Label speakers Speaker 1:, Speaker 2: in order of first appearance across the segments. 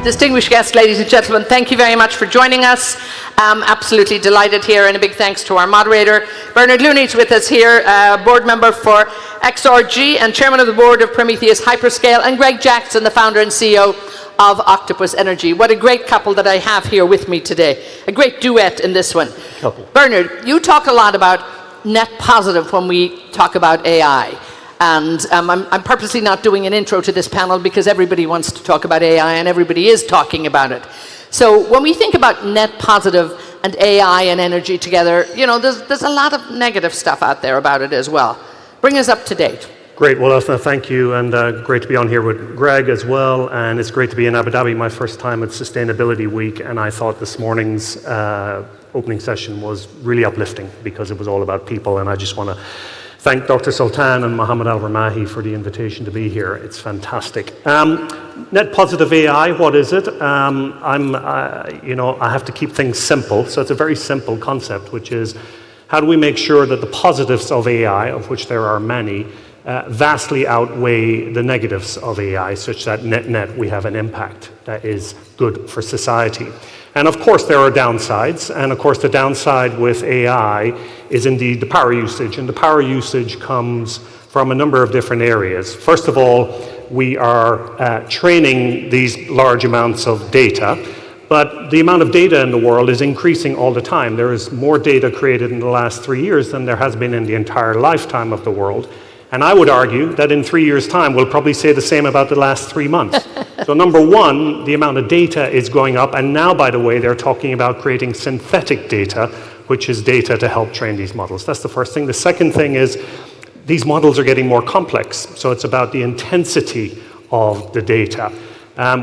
Speaker 1: Distinguished guests, ladies and gentlemen, thank you very much for joining us. Absolutely delighted here, and a big thanks to our moderator. Bernard Looney is with us here, board member for XRG and chairman of the board of Prometheus Hyperscale, and Greg Jackson, the founder and CEO of Octopus Energy. What a great couple that I have here with me today. A great duet in this one.
Speaker 2: Couple.
Speaker 1: Bernard, you talk a lot about net positive when we talk about AI. And I'm purposely not doing an intro to this panel because everybody wants to talk about AI and everybody is talking about it. So when we think about net positive and AI and energy together, you know, there's a lot of negative stuff out there about it as well. Bring us up to date.
Speaker 2: Great. Well, Elsa, thank you, and great to be on here with Greg as well. And it's great to be in Abu Dhabi, my first time at Sustainability Week. And I thought this morning's opening session was really uplifting because it was all about people. And I just want to thank Dr. Sultan and Mohammed Al-Ramahi for the invitation to be here. It's fantastic. Net positive AI, what is it? I have to keep things simple. So it's a very simple concept, which is how do we make sure that the positives of AI, of which there are many, vastly outweigh the negatives of AI, such that net we have an impact that is good for society. And of course there are downsides, and of course the downside with AI is indeed the power usage, and the power usage comes from a number of different areas. First of all, we are training these large amounts of data, but the amount of data in the world is increasing all the time. There is more data created in the last 3 years than there has been in the entire lifetime of the world. And I would argue that in 3 years' time, we'll probably say the same about the last 3 months. So number one, the amount of data is going up. And now, by the way, they're talking about creating synthetic data, which is data to help train these models. That's the first thing. The second thing is these models are getting more complex. So it's about the intensity of the data.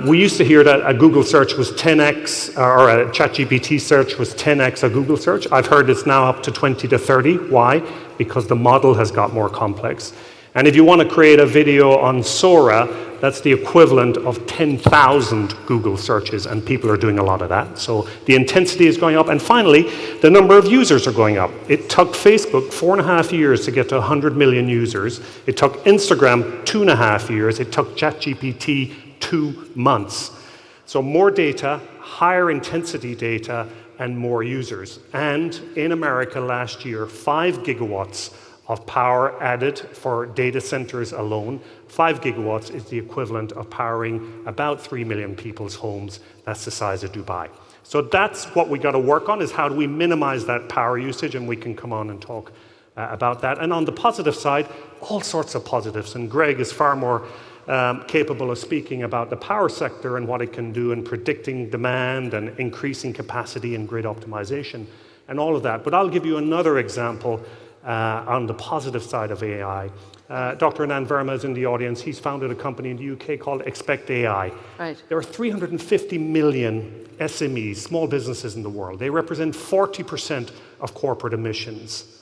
Speaker 2: We used to hear that a Google search was 10x, or a ChatGPT search was 10x a Google search. I've heard it's now up to 20 to 30. Why? Because the model has got more complex. And if you want to create a video on Sora, that's the equivalent of 10,000 Google searches, and people are doing a lot of that. So the intensity is going up. And finally, the number of users are going up. It took Facebook 4.5 years to get to 100 million users. It took Instagram 2.5 years. It took ChatGPT 2 months. So more data, higher intensity data, and more users. And in America last year, 5 gigawatts of power added for data centers alone. 5 gigawatts is the equivalent of powering about 3 million people's homes. That's the size of Dubai. So that's what we got to work on, is how do we minimize that power usage, and we can come on and talk about that. And on the positive side, all sorts of positives. And Greg is far more capable of speaking about the power sector and what it can do in predicting demand and increasing capacity and grid optimization and all of that. But I'll give you another example on the positive side of AI. Dr. Anand Verma is in the audience. He's founded a company in the UK called Expect AI.
Speaker 1: Right.
Speaker 2: There are 350 million SMEs, small businesses in the world. They represent 40% of corporate emissions.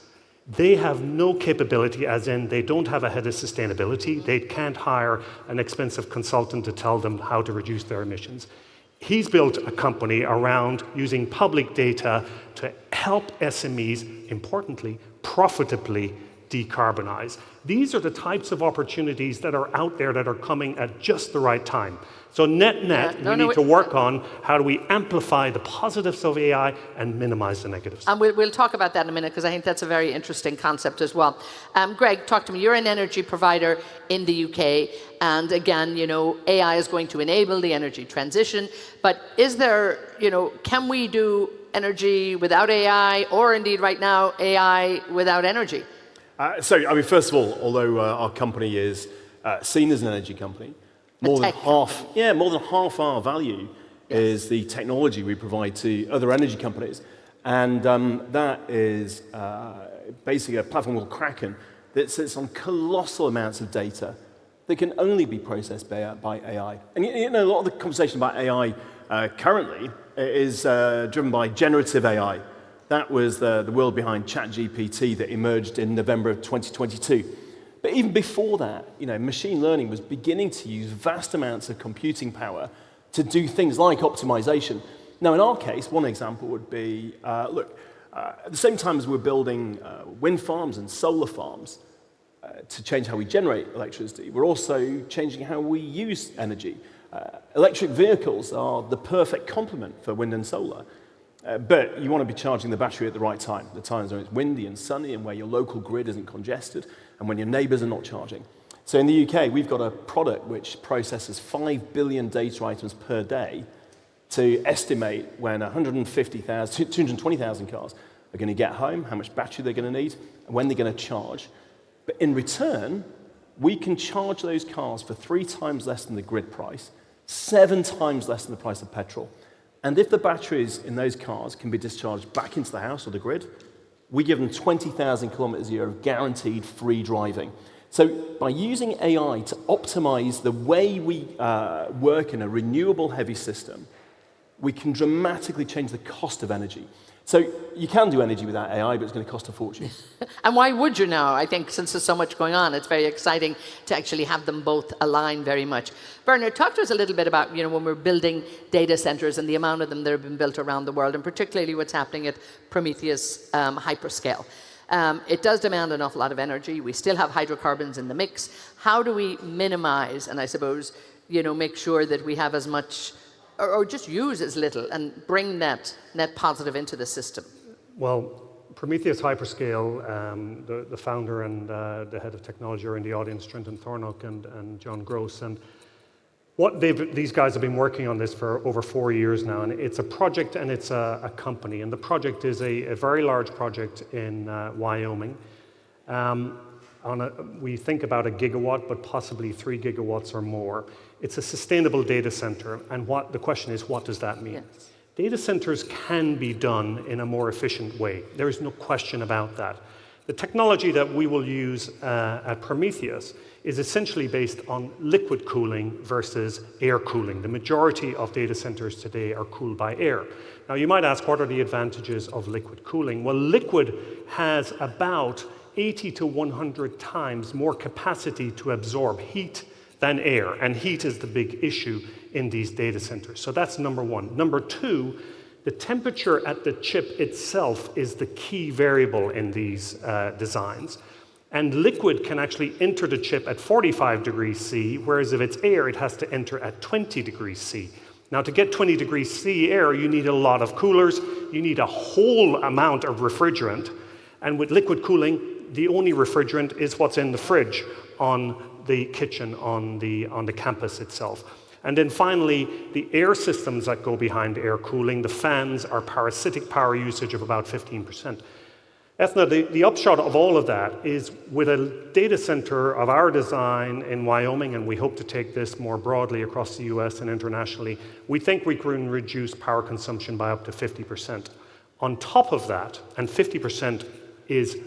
Speaker 2: They have no capability, as in they don't have a head of sustainability. They can't hire an expensive consultant to tell them how to reduce their emissions. He's built a company around using public data to help SMEs, importantly, profitably decarbonize. These are the types of opportunities that are out there that are coming at just the right time. So we need to work on how do we amplify the positives of AI and minimize the negatives.
Speaker 1: And we'll talk about that in a minute, because I think that's a very interesting concept as well. Greg, talk to me. You're an energy provider in the UK, and again, you know, AI is going to enable the energy transition, but is there, you know, can we do energy without AI, or indeed right now, AI without energy?
Speaker 3: First of all, although our company is seen as an energy company, more than half our value is the technology we provide to other energy companies. And that is basically a platform called Kraken that sits on colossal amounts of data that can only be processed by AI. And you know, a lot of the conversation about AI currently is driven by generative AI. That was the world behind ChatGPT that emerged in November of 2022. But even before that, you know, machine learning was beginning to use vast amounts of computing power to do things like optimization. Now, in our case, one example would be, at the same time as we're building wind farms and solar farms to change how we generate electricity, we're also changing how we use energy. Electric vehicles are the perfect complement for wind and solar. But you want to be charging the battery at the right time, the times when it's windy and sunny and where your local grid isn't congested and when your neighbors are not charging. So in the UK, we've got a product which processes 5 billion data items per day to estimate when 220,000 cars are going to get home, how much battery they're going to need, and when they're going to charge. But in return, we can charge those cars for 3 times less than the grid price, 7 times less than the price of petrol. And if the batteries in those cars can be discharged back into the house or the grid, we give them 20,000 kilometers a year of guaranteed free driving. So by using AI to optimize the way we work in a renewable heavy system, we can dramatically change the cost of energy. So you can do energy without AI, but it's going to cost a fortune.
Speaker 1: And why would you now? I think since there's so much going on, it's very exciting to actually have them both align very much. Bernard, talk to us a little bit about, when we're building data centers and the amount of them that have been built around the world, and particularly what's happening at Prometheus Hyperscale. It does demand an awful lot of energy. We still have hydrocarbons in the mix. How do we minimize, and I suppose, make sure that we have as much, or just use as little, and bring net positive into the system?
Speaker 2: Well, Prometheus Hyperscale, the founder and the head of technology are in the audience, Trenton Thornock and John Gross. And these guys have been working on this for over 4 years now, and it's a project and it's a company. And the project is a very large project in Wyoming. We think about 1 gigawatt, but possibly 3 gigawatts or more. It's a sustainable data center, and the question is, what does that mean? Yes. Data centers can be done in a more efficient way. There is no question about that. The technology that we will use at Prometheus is essentially based on liquid cooling versus air cooling. The majority of data centers today are cooled by air. Now, you might ask, what are the advantages of liquid cooling? Well, liquid has about 80 to 100 times more capacity to absorb heat than air, and heat is the big issue in these data centers. So that's number one. Number two, the temperature at the chip itself is the key variable in these designs. And liquid can actually enter the chip at 45 degrees C, whereas if it's air, it has to enter at 20 degrees C. Now, to get 20 degrees C air, you need a lot of coolers, you need a whole amount of refrigerant, and with liquid cooling, the only refrigerant is what's in the fridge on the kitchen on the campus itself. And then finally, the air systems that go behind air cooling, the fans, are parasitic power usage of about 15%. Ethna, the upshot of all of that is, with a data center of our design in Wyoming, and we hope to take this more broadly across the US and internationally, we think we can reduce power consumption by up to 50%. On top of that, and 50% is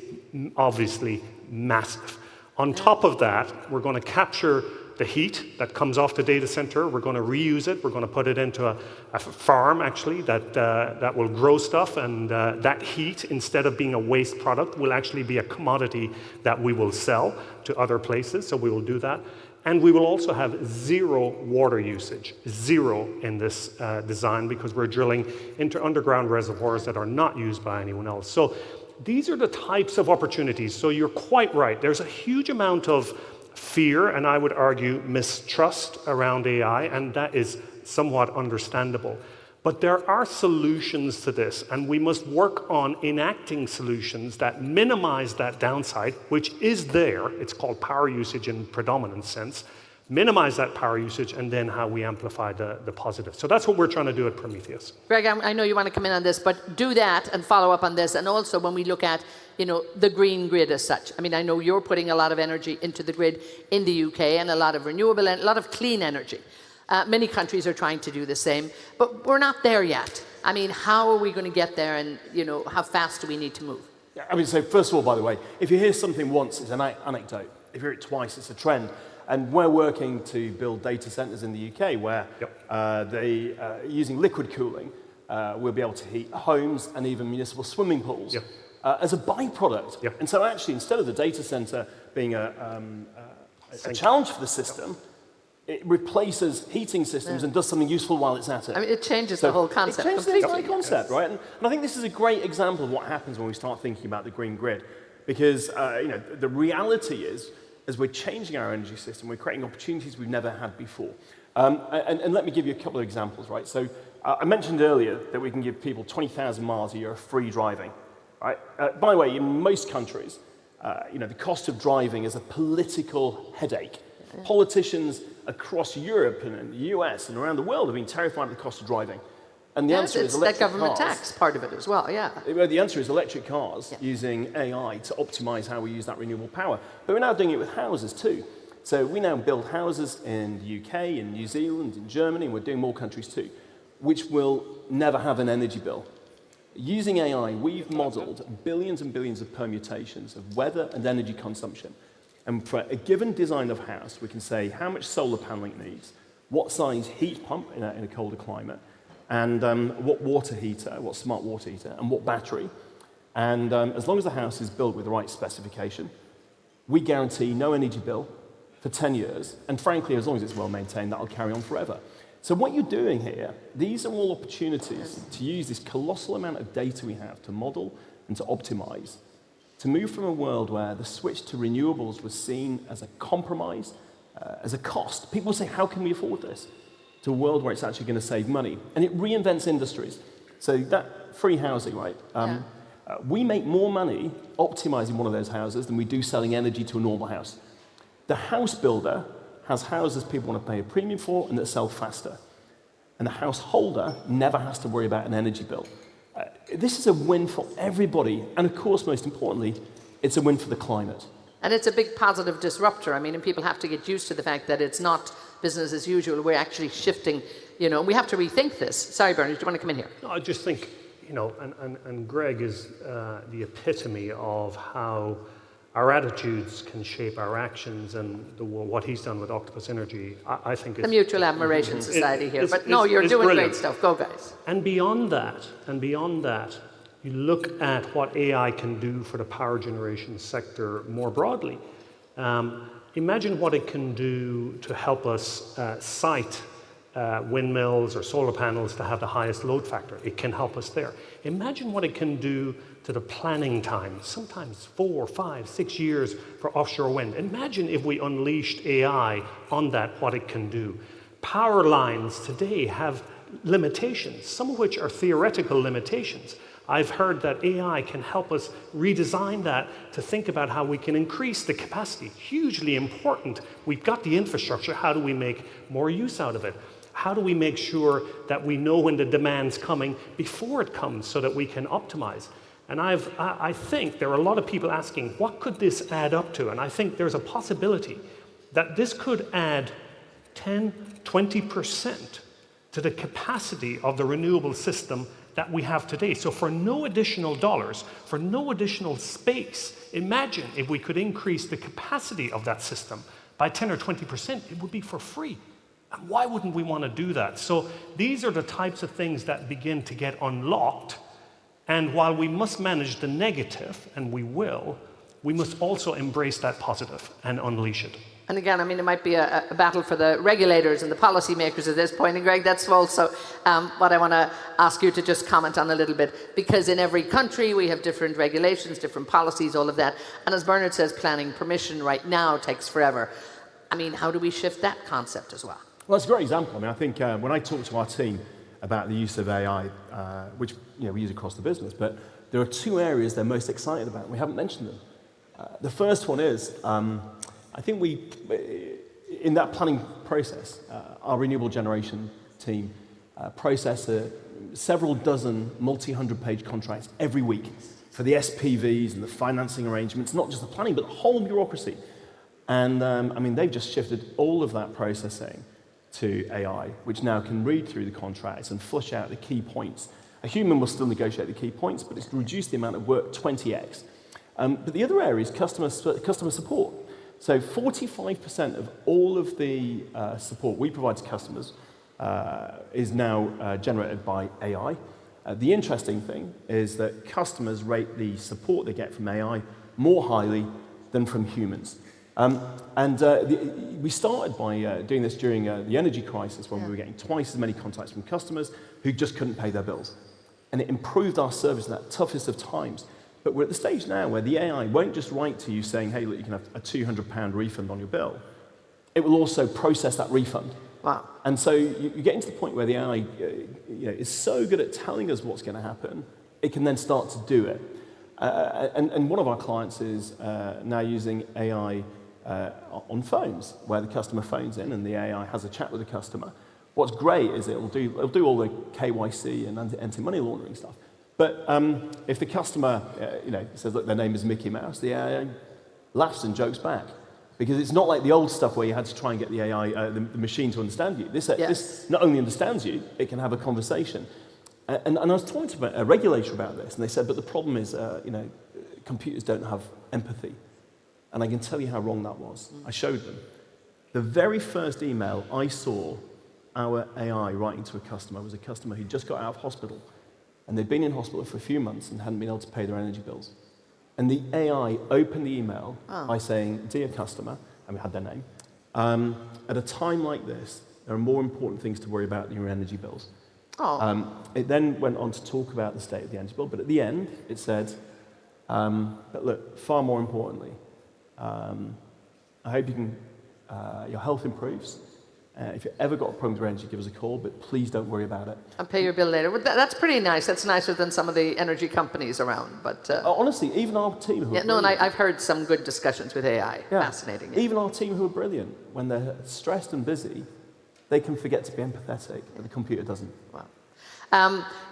Speaker 2: obviously massive. On top of that, we're going to capture the heat that comes off the data center. We're going to reuse it. We're going to put it into a farm, actually, that will grow stuff. And that heat, instead of being a waste product, will actually be a commodity that we will sell to other places. So we will do that. And we will also have zero water usage, zero in this design, because we're drilling into underground reservoirs that are not used by anyone else. So these are the types of opportunities. So you're quite right. There's a huge amount of fear, and I would argue mistrust around AI, and that is somewhat understandable. But there are solutions to this, and we must work on enacting solutions that minimize that downside, which is there. It's called power usage in predominant sense. Minimize that power usage, and then how we amplify the positive. So that's what we're trying to do at Prometheus.
Speaker 1: Greg, I know you want to come in on this, but do that and follow up on this. And also when we look at, the green grid as such. I mean, I know you're putting a lot of energy into the grid in the UK, and a lot of renewable and a lot of clean energy. Many countries are trying to do the same, but we're not there yet. I mean, how are we going to get there, and how fast do we need to move?
Speaker 3: Yeah, I mean, so first of all, by the way, if you hear something once, it's an anecdote. If you hear it twice, it's a trend. And we're working to build data centers in the UK where using liquid cooling, we'll be able to heat homes and even municipal swimming pools as a byproduct. And so actually, instead of the data center being a challenge for the system, it replaces heating systems and does something ususeful while it's at it.
Speaker 1: I mean, it changes the whole concept.
Speaker 3: It changes the entire concept, right? And I think this is a great example of what happens when we start thinking about the green grid. Because the reality is, as we're changing our energy system, we're creating opportunities we've never had before. And let me give you a couple of examples, right? So I mentioned earlier that we can give people 20,000 miles a year of free driving, right? By the way, in most countries, the cost of driving is a political headache. Politicians across Europe and the US and around the world have been terrified of the cost of driving. And the answer is electric
Speaker 1: that government
Speaker 3: cars.
Speaker 1: tax part of it as well, yeah.
Speaker 3: Well, the answer is electric cars using AI to optimize how we use that renewable power. But we're now doing it with houses too. So we now build houses in the UK, in New Zealand, in Germany, and we're doing more countries too, which will never have an energy bill. Using AI, we've modeled billions and billions of permutations of weather and energy consumption. And for a given design of house, we can say how much solar paneling it needs, what size heat pump in a colder climate, and what water heater, what smart water heater, and what battery. And as long as the house is built with the right specification, we guarantee no energy bill for 10 years. And frankly, as long as it's well maintained, that'll carry on forever. So what you're doing here, these are all opportunities to use this colossal amount of data we have to model and to optimize, to move from a world where the switch to renewables was seen as a compromise, as a cost. People say, how can we afford this? To a world where it's actually going to save money. And it reinvents industries. So that free housing, right? We make more money optimizing one of those houses than we do selling energy to a normal house. The house builder has houses people want to pay a premium for and that sell faster. And the householder never has to worry about an energy bill. This is a win for everybody. And of course, most importantly, it's a win for the climate.
Speaker 1: And it's a big positive disruptor. I mean, and people have to get used to the fact that it's not business as usual. We're actually shifting, and we have to rethink this. Sorry, Bernard, do you want to come in here?
Speaker 2: No, I just think, and Greg is the epitome of how our attitudes can shape our actions, and what he's done with Octopus Energy, I think
Speaker 1: the Mutual Admiration Society here. But no, you're doing
Speaker 2: brilliant.
Speaker 1: great stuff. Go, guys.
Speaker 2: And beyond that, you look at what AI can do for the power generation sector more broadly. Imagine what it can do to help us site windmills or solar panels to have the highest load factor. It can help us there. Imagine what it can do to the planning time, sometimes 4, 5, 6 years for offshore wind. Imagine if we unleashed AI on that, what it can do. Power lines today have limitations, some of which are theoretical limitations. I've heard that AI can help us redesign that to think about how we can increase the capacity. Hugely important. We've got the infrastructure. How do we make more use out of it? How do we make sure that we know when the demand's coming before it comes so that we can optimize? And I think there are a lot of people asking, what could this add up to? And I think there's a possibility that this could add 10, 20% to the capacity of the renewable system that we have today. So for no additional dollars, for no additional space, imagine if we could increase the capacity of that system by 10 or 20%, it would be for free. And why wouldn't we want to do that? So these are the types of things that begin to get unlocked. And while we must manage the negative, and we will, we must also embrace that positive and unleash it.
Speaker 1: And again, I mean, it might be a battle for the regulators and the policymakers at this point. And Greg, that's also what I want to ask you to just comment on a little bit. Because in every country, we have different regulations, different policies, all of that. And as Bernard says, planning permission right now takes forever. I mean, how do we shift that concept as well?
Speaker 3: Well, that's a great example. I mean, I think when I talk to our team about the use of AI, which we use across the business, but there are 2 areas they're most excited about. We haven't mentioned them. The first one is, I think in that planning process, our renewable generation team process several dozen multi-100-page contracts every week for the SPVs and the financing arrangements, not just the planning, but the whole bureaucracy. And I mean, they've just shifted all of that processing to AI, which now can read through the contracts and flush out the key points. A human will still negotiate the key points, but it's reduced the amount of work 20x. But the other area is customer support. So 45% of all of the support we provide to customers is now generated by AI. The interesting thing is that customers rate the support they get from AI more highly than from humans. We started by doing this during the energy crisis when we were getting twice as many contacts from customers who just couldn't pay their bills. And it improved our service in that toughest of times. But we're at the stage now where the AI won't just write to you saying, hey, look, you can have a £200 refund on your bill. it will also process that refund.
Speaker 1: Wow.
Speaker 3: And so you're getting to the point where the AI is so good at telling us what's going to happen, it can then start to do it. And one of our clients is now using AI on phones, where the customer phones in and the AI has a chat with the customer. What's great is it'll do all the KYC and anti-money laundering stuff. But if the customer says, look, their name is Mickey Mouse, the AI laughs and jokes back. Because it's not like the old stuff where you had to try and get the AI, the machine to understand you. This not only understands you, it can have a conversation. And I was talking to a regulator about this, and they said, but the problem is, computers don't have empathy. And I can tell you how wrong that was. I showed them. The very first email I saw our AI writing to a customer was a customer who just got out of hospital, and they'd been in hospital for a few months and hadn't been able to pay their energy bills. And the AI opened the email by saying, dear customer, and we had their name, at a time like this, there are more important things to worry about than your energy bills. It then went on to talk about the state of the energy bill, but at the end, it said, but look, far more importantly, I hope your health improves. If you've ever got a problem with your energy, give us a call, but please don't worry about it.
Speaker 1: And pay your bill later. Well, that's pretty nice. That's nicer than some of the energy companies around. But
Speaker 3: honestly, even our team who are
Speaker 1: and I've heard some good discussions with AI. Yeah. Fascinating.
Speaker 3: Even our team who are brilliant, when they're stressed and busy, they can forget to be empathetic, but the computer doesn't.
Speaker 1: Wow.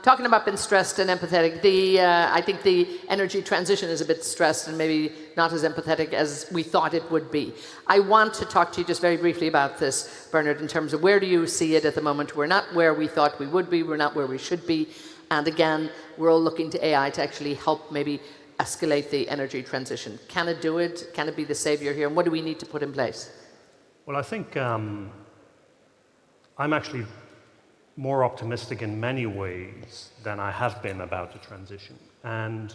Speaker 1: Talking about being stressed and empathetic, I think the energy transition is a bit stressed and maybe not as empathetic as we thought it would be. I want to talk to you just very briefly about this, Bernard, in terms of where do you see it at the moment? We're not where we thought we would be, we're not where we should be, and again, we're all looking to AI to actually help maybe escalate the energy transition. Can it do it? Can it be the savior here? And what do we need to put in place?
Speaker 2: Well, I think I'm actually more optimistic in many ways than I have been about the transition. And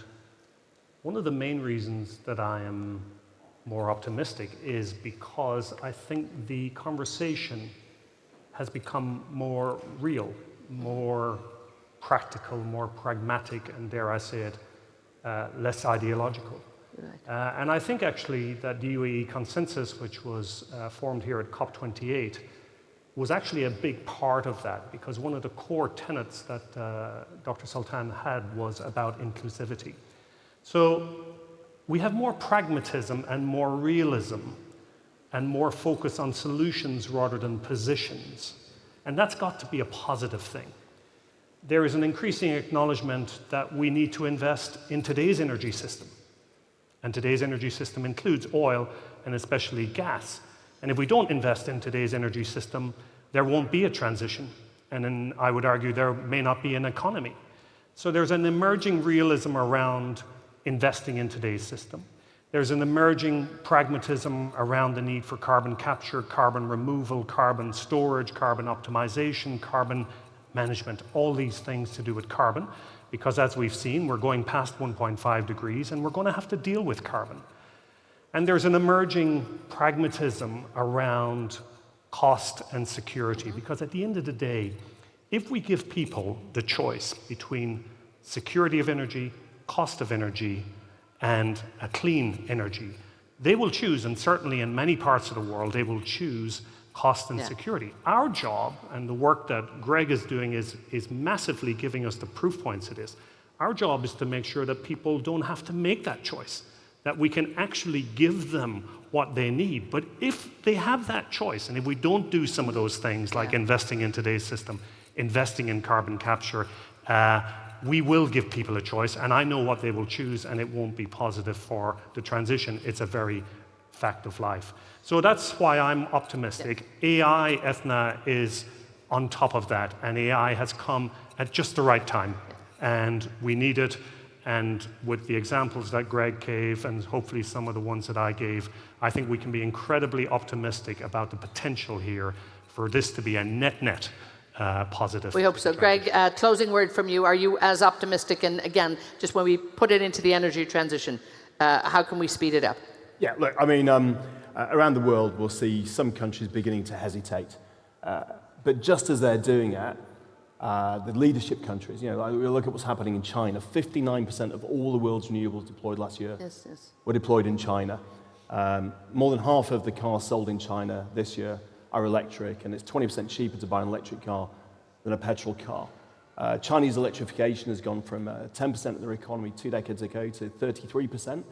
Speaker 2: one of the main reasons that I am more optimistic is because I think the conversation has become more real, more practical, more pragmatic, and dare I say it, less ideological. Right. And I think actually that the UAE consensus, which was formed here at COP28, was actually a big part of that, because one of the core tenets that Dr. Sultan had was about inclusivity. So we have more pragmatism and more realism and more focus on solutions rather than positions. And that's got to be a positive thing. There is an increasing acknowledgement that we need to invest in today's energy system. And today's energy system includes oil and especially gas. And if we don't invest in today's energy system, there won't be a transition. And then I would argue there may not be an economy. So there's an emerging realism around investing in today's system. There's an emerging pragmatism around the need for carbon capture, carbon removal, carbon storage, carbon optimization, carbon management, all these things to do with carbon. Because as we've seen, we're going past 1.5 degrees and we're going to have to deal with carbon. And there's an emerging pragmatism around cost and security, because at the end of the day, if we give people the choice between security of energy, cost of energy, and a clean energy, they will choose, and certainly in many parts of the world, they will choose cost and security. Our job, and the work that Greg is doing is massively giving us the proof points of this. Our job is to make sure that people don't have to make that choice, that we can actually give them what they need. But if they have that choice, and if we don't do some of those things, like investing in today's system, investing in carbon capture, we will give people a choice, and I know what they will choose, and it won't be positive for the transition. It's a very fact of life. So that's why I'm optimistic. AI, Ethna, is on top of that, and AI has come at just the right time, and we need it. And with the examples that Greg gave, and hopefully some of the ones that I gave, I think we can be incredibly optimistic about the potential here for this to be a net positive.
Speaker 1: We hope so. Greg, closing word from you. Are you as optimistic? And again, just when we put it into the energy transition, how can we speed it up?
Speaker 3: Yeah, look, I mean, around the world, we'll see some countries beginning to hesitate. But just as they're doing that, the leadership countries, we look at what's happening in China. 59% of all the world's renewables deployed last year were deployed in China. More than half of the cars sold in China this year are electric, and it's 20% cheaper to buy an electric car than a petrol car. Chinese electrification has gone from 10% of their economy 2 decades ago to 33%,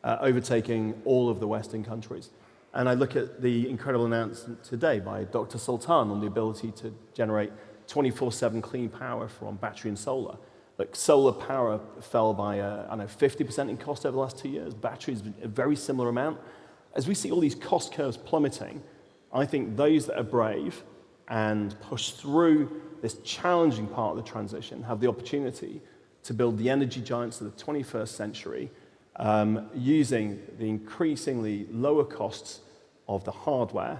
Speaker 3: overtaking all of the Western countries. And I look at the incredible announcement today by Dr. Sultan on the ability to generate 24/7 clean power from battery and solar. Look, solar power fell by, 50% in cost over the last 2 years. Batteries, a very similar amount. As we see all these cost curves plummeting, I think those that are brave and push through this challenging part of the transition have the opportunity to build the energy giants of the 21st century, using the increasingly lower costs of the hardware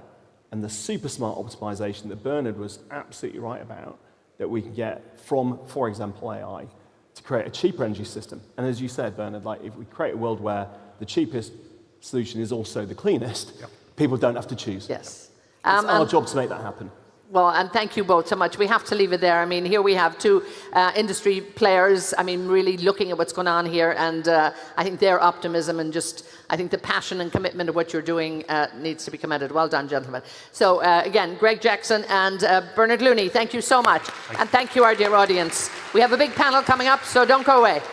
Speaker 3: and the super smart optimization that Bernard was absolutely right about, that we can get from, for example, AI, to create a cheaper energy system. And as you said, Bernard, like if we create a world where the cheapest solution is also the cleanest, people don't have to choose.
Speaker 1: Yes.
Speaker 3: It's our job to make that happen.
Speaker 1: Well, and thank you both so much. We have to leave it there. I mean, here we have two industry players, I mean, really looking at what's going on here. And I think their optimism and just, I think the passion and commitment of what you're doing needs to be commended. Well done, gentlemen. So again, Greg Jackson and Bernard Looney, thank you so much. And thank you, our dear audience. We have a big panel coming up, so don't go away.